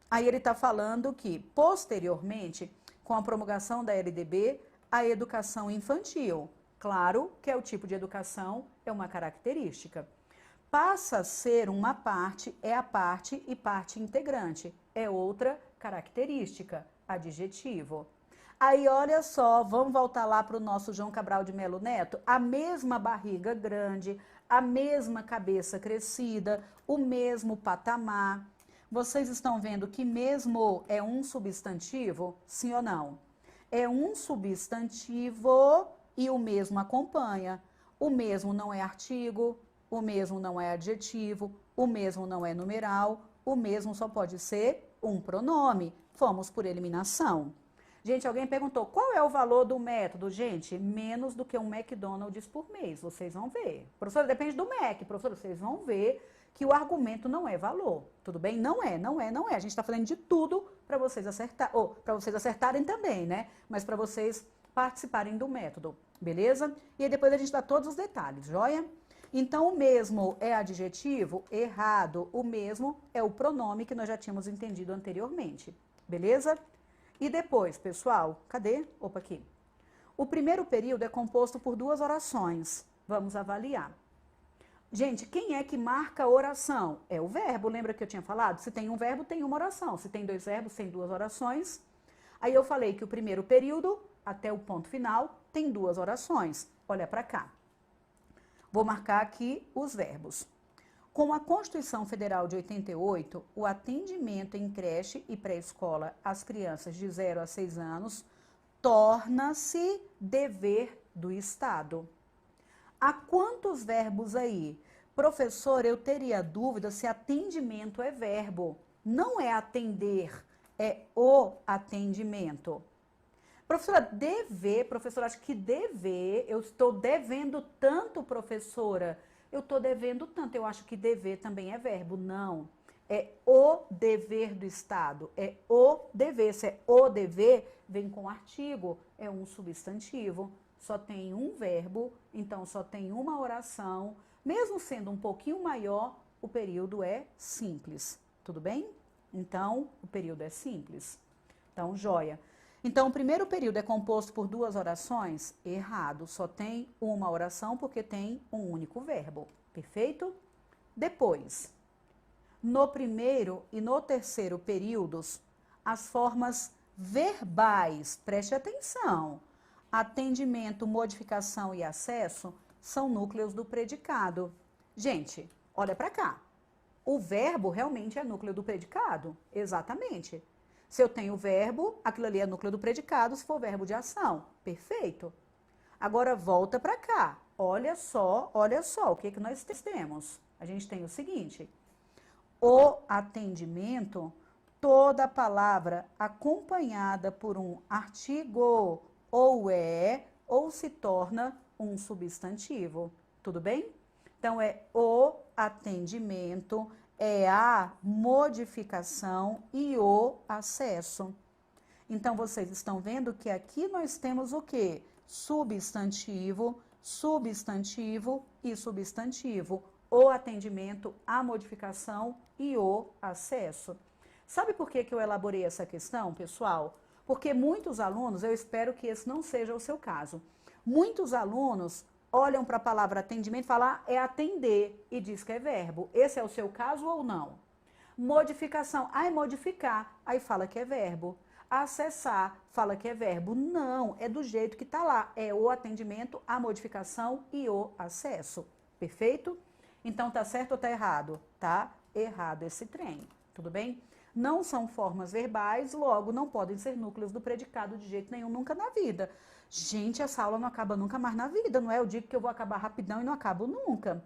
Aí ele está falando que, posteriormente, com a promulgação da LDB, a educação infantil. Claro que é o tipo de educação, é uma característica. Passa a ser uma parte, é a parte e parte integrante. É outra característica, adjetivo. Aí, olha só, vamos voltar lá para o nosso João Cabral de Melo Neto. A mesma barriga grande, a mesma cabeça crescida, o mesmo patamar. Vocês estão vendo que mesmo é um substantivo? Sim ou não? É um substantivo e o mesmo acompanha. O mesmo não é artigo, o mesmo não é adjetivo, o mesmo não é numeral, o mesmo só pode ser um pronome. Fomos por eliminação. Gente, alguém perguntou, qual é o valor do método? Gente, menos do que um McDonald's por mês, vocês vão ver. Professora, depende do Mac. Professora, vocês vão ver que o argumento não é valor, tudo bem? Não é. A gente está falando de tudo para vocês acertarem, ou para vocês acertarem também, né? Mas para vocês participarem do método, beleza? E aí depois a gente dá todos os detalhes, joia? Então, o mesmo é adjetivo? Errado. O mesmo é o pronome que nós já tínhamos entendido anteriormente, beleza? E depois, pessoal, cadê? Opa, aqui. O primeiro período é composto por 2 orações. Vamos avaliar. Gente, quem é que marca a oração? É o verbo, lembra que eu tinha falado? Se tem um verbo, tem uma oração. Se tem 2 verbos, tem 2 orações. Aí eu falei que o primeiro período, até o ponto final, tem 2 orações. Olha para cá. Vou marcar aqui os verbos. Com a Constituição Federal de 88, o atendimento em creche e pré-escola às crianças de 0 a 6 anos torna-se dever do Estado. Há quantos verbos aí? Professor, eu teria dúvida se atendimento é verbo. Não é atender, é o atendimento. Professora, dever, professora, acho que dever, eu estou devendo tanto, professora. Eu estou devendo tanto, eu acho que dever também é verbo. Não, é o dever do Estado, é o dever. Se é o dever, vem com artigo, é um substantivo. Só tem um verbo, então só tem uma oração. Mesmo sendo um pouquinho maior, o período é simples, tudo bem? Então, o período é simples. Então, joia. Então, o primeiro período é composto por 2 orações? Errado, só tem uma oração porque tem um único verbo. Perfeito? Depois, no primeiro e no terceiro períodos, as formas verbais, preste atenção, atendimento, modificação e acesso são núcleos do predicado. Gente, olha para cá. O verbo realmente é núcleo do predicado? Exatamente. Se eu tenho verbo, aquilo ali é núcleo do predicado, se for verbo de ação. Perfeito. Agora volta para cá. Olha só o que nós temos. A gente tem o seguinte: o atendimento, toda palavra acompanhada por um artigo ou se torna um substantivo. Tudo bem? Então, é o atendimento, é a modificação e o acesso. Então, vocês estão vendo que aqui nós temos o quê? Substantivo, substantivo e substantivo. O atendimento, a modificação e o acesso. Sabe por que eu elaborei essa questão, pessoal? Porque muitos alunos, eu espero que esse não seja o seu caso, muitos alunos olham para a palavra atendimento e falam, é atender, e diz que é verbo. Esse é o seu caso ou não? Modificação, é modificar, aí fala que é verbo. Acessar, fala que é verbo. Não, é do jeito que está lá. É o atendimento, a modificação e o acesso. Perfeito? Então, tá certo ou tá errado? Tá errado esse trem. Tudo bem? Não são formas verbais, logo não podem ser núcleos do predicado de jeito nenhum, nunca na vida. Gente, essa aula não acaba nunca mais na vida, não é? Eu digo que eu vou acabar rapidão e não acabo nunca.